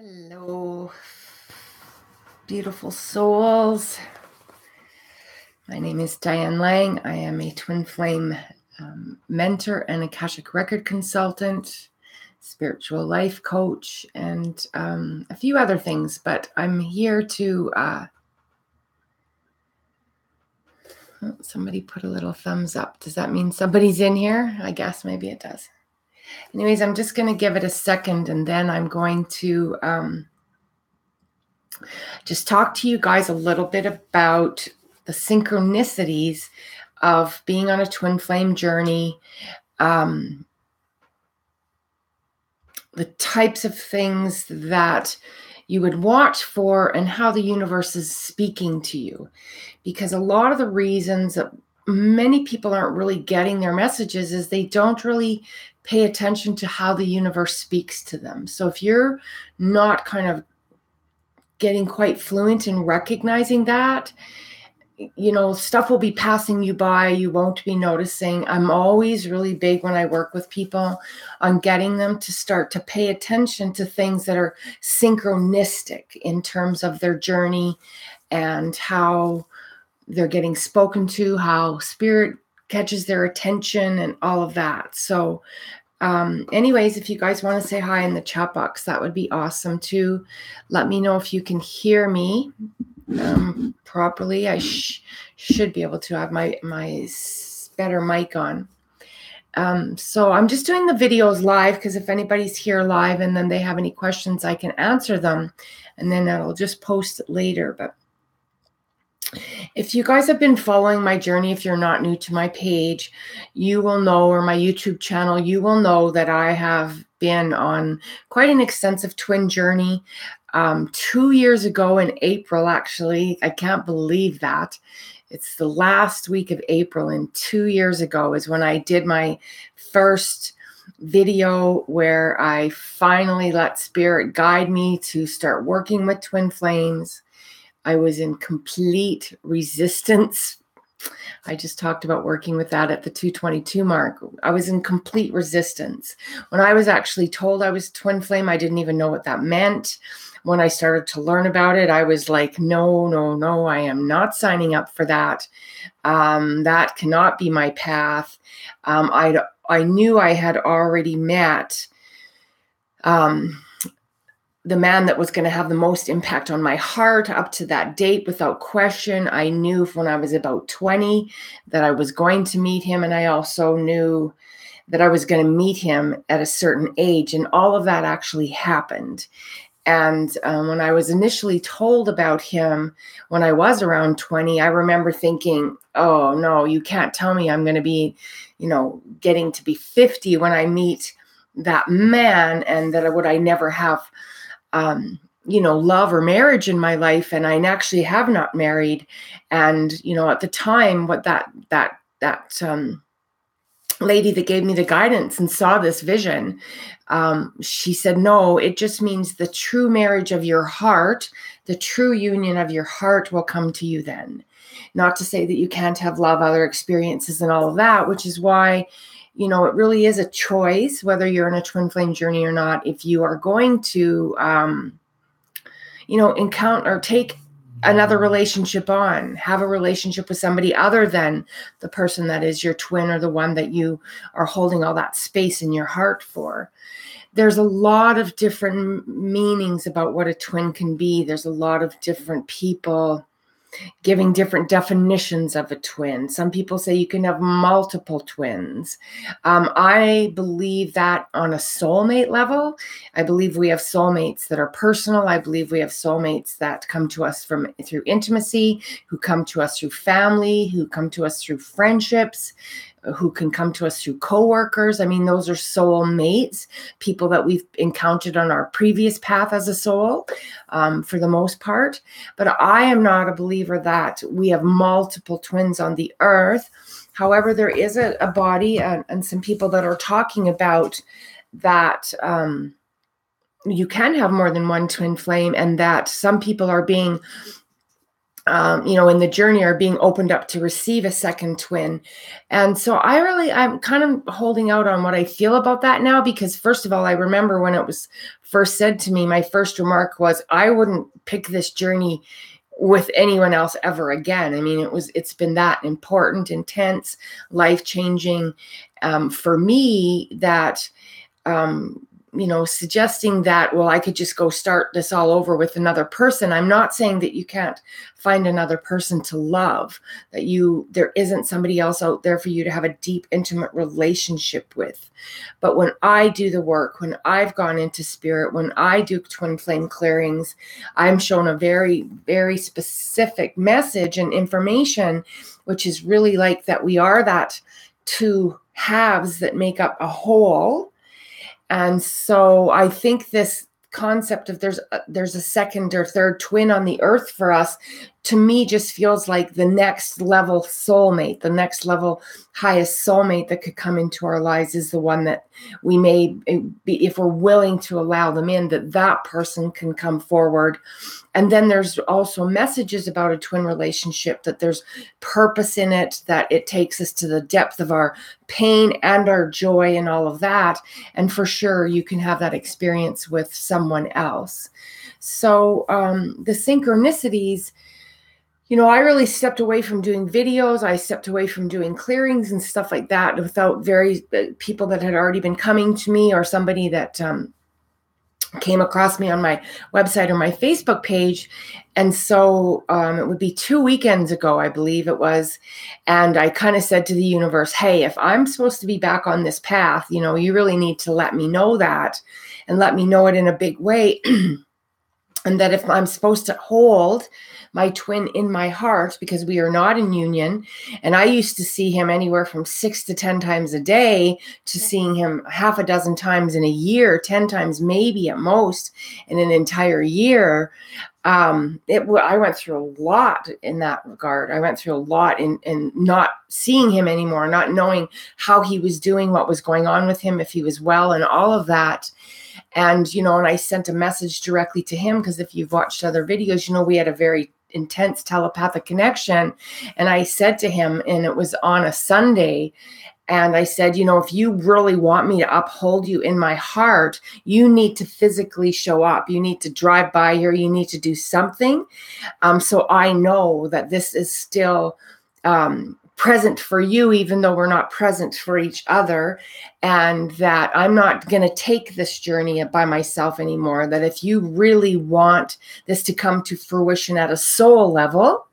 Hello, beautiful souls. My name is Diane Lang. I am a twin flame mentor and Akashic record consultant, spiritual life coach, and a few other things. But I'm here to, somebody put a little thumbs up. Does that mean somebody's in here? I guess maybe it does. Anyways, I'm just going to give it a second, and then I'm going to just talk to you guys a little bit about the synchronicities of being on a twin flame journey, the types of things that you would watch for, and how the universe is speaking to you. Because a lot of the reasons that many people aren't really getting their messages is they don't really pay attention to how the universe speaks to them. So if you're not kind of getting quite fluent in recognizing that, stuff will be passing you by. You won't be noticing. I'm always really big when I work with people on getting them to start to pay attention to things that are synchronistic in terms of their journey and how they're getting spoken to, how spirit catches their attention and all of that. So anyways, if you guys want to say hi in the chat box, that would be awesome too. Let me know if you can hear me properly. I should be able to have my better mic on. So I'm just doing the videos live because if anybody's here live and then they have any questions, I can answer them, and then I'll just post it later. But if you guys have been following my journey, if you're not new to my page, you will know, or my YouTube channel, you will know that I have been on quite an extensive twin journey. 2 years ago in April, actually, I can't believe that. It's the last week of April, and 2 years ago is when I did my first video where I finally let spirit guide me to start working with twin flames. I was in complete resistance. I just talked about working with that at the 222 mark. I was in complete resistance. When I was actually told I was twin flame, I didn't even know what that meant. When I started to learn about it, I was like, no, I am not signing up for that. That cannot be my path. I knew I had already met the man that was going to have the most impact on my heart up to that date, without question. I knew when I was about 20 that I was going to meet him. And I also knew that I was going to meet him at a certain age. And all of that actually happened. And when I was initially told about him when I was around 20, I remember thinking, oh, no, you can't tell me I'm going to be, getting to be 50 when I meet that man, and that would I never have love or marriage in my life. And I actually have not married. And, at the time, what that lady that gave me the guidance and saw this vision, she said, no, it just means the true marriage of your heart, the true union of your heart will come to you then. Not to say that you can't have love, other experiences and all of that, which is why it really is a choice whether you're in a twin flame journey or not. If you are going to, encounter or take another relationship on, have a relationship with somebody other than the person that is your twin, or the one that you are holding all that space in your heart for. There's a lot of different meanings about what a twin can be. There's a lot of different people giving different definitions of a twin. Some people say you can have multiple twins. I believe that on a soulmate level. I believe we have soulmates that are personal. I believe we have soulmates that come to us through intimacy, who come to us through family, who come to us through friendships, who can come to us through coworkers. I mean, those are soul mates, people that we've encountered on our previous path as a soul, for the most part. But I am not a believer that we have multiple twins on the earth. However, there is a body and some people that are talking about that you can have more than one twin flame, and that some people are being in the journey are being opened up to receive a second twin. And so I'm kind of holding out on what I feel about that now, because first of all, I remember when it was first said to me, my first remark was, I wouldn't pick this journey with anyone else ever again. I mean, it's been that important, intense, life-changing for me that, suggesting that, well, I could just go start this all over with another person. I'm not saying that you can't find another person to love, that there isn't somebody else out there for you to have a deep, intimate relationship with. But when I do the work, when I've gone into spirit, when I do twin flame clearings, I'm shown a very, very specific message and information, which is really like that we are that two halves that make up a whole. And so I think this concept of there's a second or third twin on the earth for us, to me, just feels like the next level soulmate, the next level highest soulmate that could come into our lives is the one that we may be, if we're willing to allow them in, that person can come forward. And then there's also messages about a twin relationship, that there's purpose in it, that it takes us to the depth of our pain and our joy and all of that. And for sure, you can have that experience with someone else. So the synchronicities, I really stepped away from doing videos. I stepped away from doing clearings and stuff like that without people that had already been coming to me, or somebody that came across me on my website or my Facebook page. And so it would be 2 weekends ago, I believe it was. And I kind of said to the universe, hey, if I'm supposed to be back on this path, you really need to let me know that, and let me know it in a big way. And that if I'm supposed to hold my twin in my heart, because we are not in union, and I used to see him anywhere from 6 to 10 times a day, to seeing him half a dozen times in a year, 10 times maybe at most in an entire year. I went through a lot in that regard. I went through a lot in not seeing him anymore, not knowing how he was doing, what was going on with him, if he was well, and all of that. And, and I sent a message directly to him, because if you've watched other videos, we had a very intense telepathic connection. And I said to him, and it was on a Sunday, and I said, if you really want me to uphold you in my heart, you need to physically show up. You need to drive by here. You need to do something. So I know that this is still present for you, even though we're not present for each other, and that I'm not going to take this journey by myself anymore. That if you really want this to come to fruition at a soul level,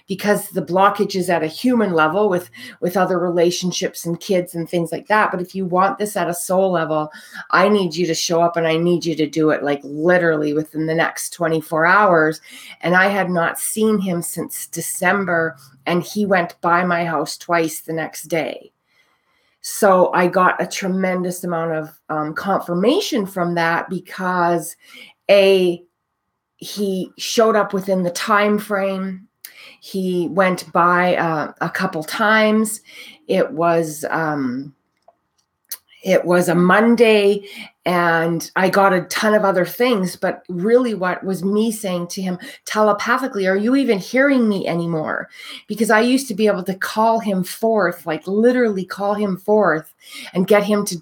because the blockage is at a human level with other relationships and kids and things like that. But if you want this at a soul level, I need you to show up, and I need you to do it like literally within the next 24 hours. And I had not seen him since December, and he went by my house twice the next day. So I got a tremendous amount of confirmation from that, because he showed up within the time frame. He went by a couple times. It was a Monday, and I got a ton of other things. But really, what was me saying to him telepathically, are you even hearing me anymore? Because I used to be able to call him forth, like literally call him forth, and get him to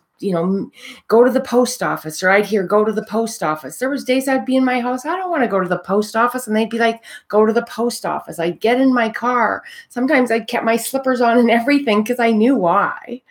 go to the post office, or I'd hear, go to the post office. There was days I'd be in my house, I don't want to go to the post office. And they'd be like, go to the post office. I'd get in my car. Sometimes I'd kept my slippers on and everything, because I knew why.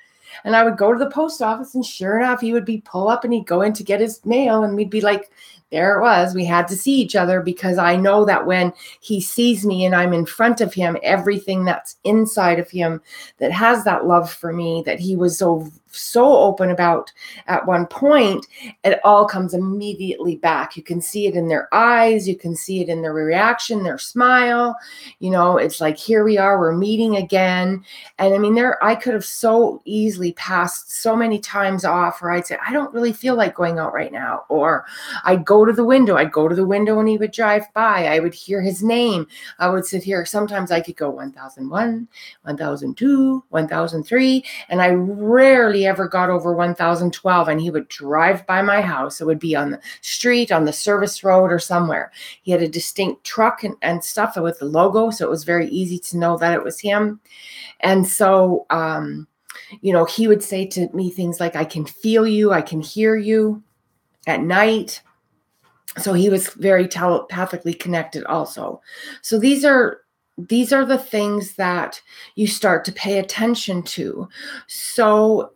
And I would go to the post office, and sure enough, he would pull up, and he'd go in to get his mail, and we'd be like, there it was. We had to see each other, because I know that when he sees me and I'm in front of him, everything that's inside of him that has that love for me, that he was so open about at one point, it all comes immediately back. You can see it in their eyes. You can see it in their reaction, their smile. It's like, here we are, we're meeting again. And I mean, I could have so easily passed so many times off where I'd say, I don't really feel like going out right now. Or I'd go go to the window. I'd go to the window and he would drive by. I would hear his name. I would sit here. Sometimes I could go 1001, 1002, 1003, and I rarely ever got over 1012. And he would drive by my house. It would be on the street, on the service road, or somewhere. He had a distinct truck and stuff with the logo, so it was very easy to know that it was him. And so, he would say to me things like, I can feel you, I can hear you at night. So he was very telepathically connected also. So these are the things that you start to pay attention to. So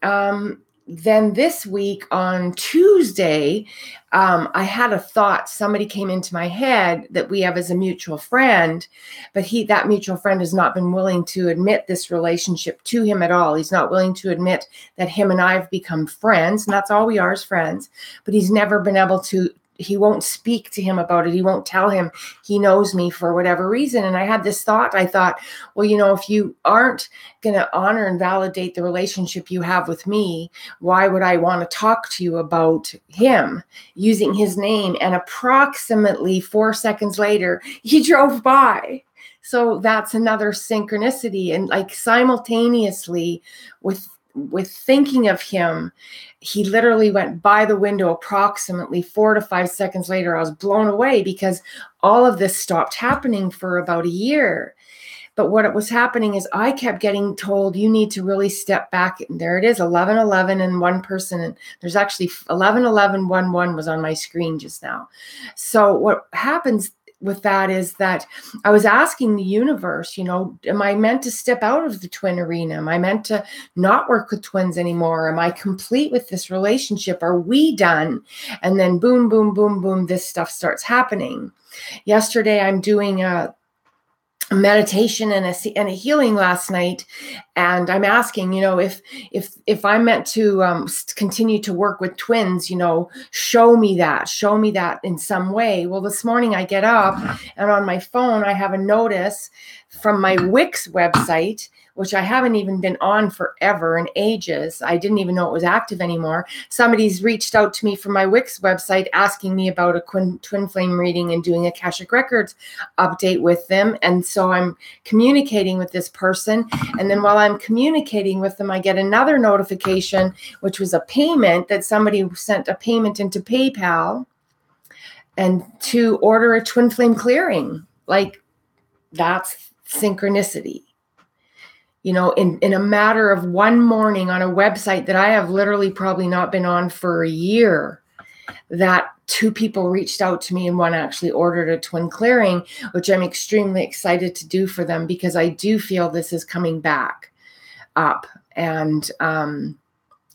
then this week on Tuesday, I had a thought. Somebody came into my head that we have as a mutual friend, but that mutual friend has not been willing to admit this relationship to him at all. He's not willing to admit that him and I have become friends, and that's all we are as friends, but he's never been able to. He won't speak to him about it. He won't tell him he knows me for whatever reason. And I had this thought. I thought, well, if you aren't going to honor and validate the relationship you have with me, why would I want to talk to you about him using his name? And approximately 4 seconds later, he drove by. So that's another synchronicity. And like simultaneously with thinking of him, he literally went by the window approximately 4 to 5 seconds later. I was blown away because all of this stopped happening for about a year. But what was happening is I kept getting told, you need to really step back. And there it is, 1111 and one person. And there's actually 111111 was on my screen just now. So what happens with that is that I was asking the universe, am I meant to step out of the twin arena? Am I meant to not work with twins anymore? Am I complete with this relationship? Are we done? And then boom, boom, boom, boom, this stuff starts happening. Yesterday, I'm doing a meditation and a healing last night, and I'm asking, if I'm meant to continue to work with twins, show me that in some way. Well, this morning I get up and on my phone I have a notice from my Wix website, which I haven't even been on forever and ages. I didn't even know it was active anymore. Somebody's reached out to me from my Wix website asking me about a twin flame reading and doing a Akashic Records update with them. And so I'm communicating with this person. And then while I'm communicating with them, I get another notification, which was a payment that somebody sent a payment into PayPal and to order a twin flame clearing. Like, that's synchronicity. In a matter of one morning on a website that I have literally probably not been on for a year, that 2 people reached out to me and one actually ordered a twin clearing, which I'm extremely excited to do for them because I do feel this is coming back up. And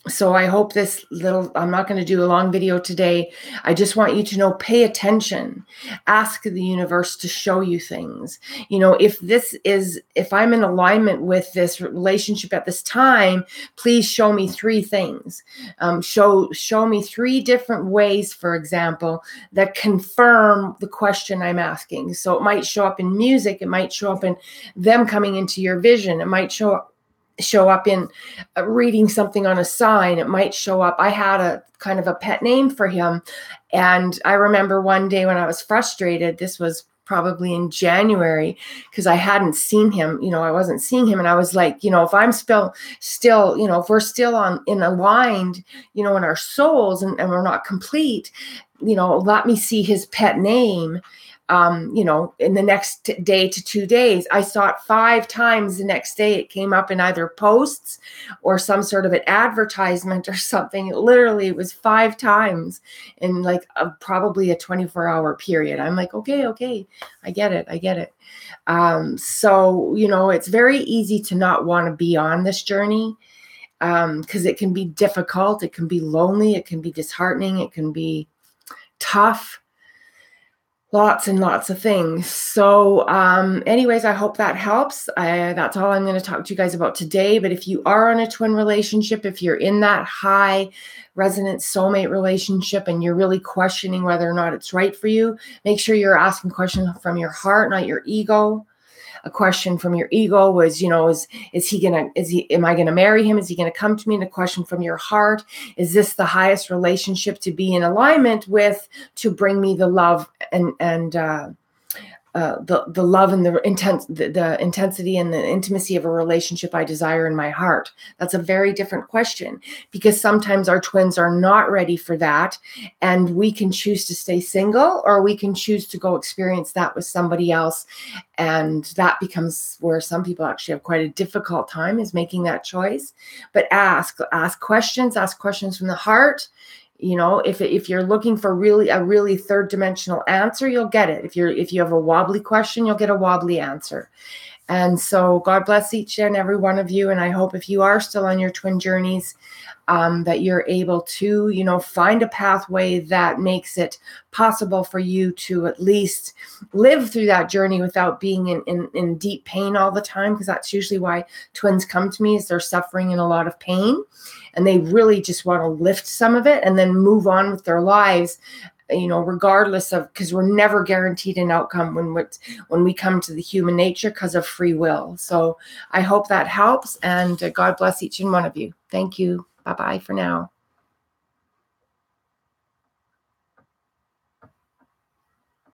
so I hope I'm not going to do a long video today. I just want you to know, pay attention, ask the universe to show you things. If I'm in alignment with this relationship at this time, please show me 3 things. Show me 3 different ways, for example, that confirm the question I'm asking. So it might show up in music. It might show up in them coming into your vision. It might show up in reading something on a sign. It might show up. I had a kind of a pet name for him. And I remember one day when I was frustrated, this was probably in January, because I hadn't seen him, I wasn't seeing him. And I was like, if I'm still, if we're still aligned, in our souls and we're not complete, let me see his pet name. In the next day to 2 days, I saw it 5 times the next day. It came up in either posts or some sort of an advertisement or something. It was 5 times in probably a 24-hour period. I'm like, okay, I get it. So, it's very easy to not want to be on this journey because it can be difficult. It can be lonely. It can be disheartening. It can be tough. Lots and lots of things. So anyways, I hope that helps. That's all I'm going to talk to you guys about today. But if you are in a twin relationship, if you're in that high resonance soulmate relationship and you're really questioning whether or not it's right for you, make sure you're asking questions from your heart, not your ego. a question from your ego was, am I gonna marry him? Is he gonna come to me? And a question from your heart, is this the highest relationship to be in alignment with, to bring me the love and the love and the intensity and the intimacy of a relationship I desire in my heart? That's a very different question, because sometimes our twins are not ready for that, and we can choose to stay single, or we can choose to go experience that with somebody else. And that becomes where some people actually have quite a difficult time, is making that choice. But ask questions from the heart. If you're looking for a really third dimensional answer, you'll get it. If you have a wobbly question, you'll get a wobbly answer. And so God bless each and every one of you. And I hope, if you are still on your twin journeys, that you're able to, find a pathway that makes it possible for you to at least live through that journey without being in deep pain all the time. Because that's usually why twins come to me, is they're suffering in a lot of pain, and they really just want to lift some of it and then move on with their lives, regardless of, because we're never guaranteed an outcome when we come to the human nature, because of free will. So I hope that helps, and God bless each and one of you. Thank you. Bye-bye for now.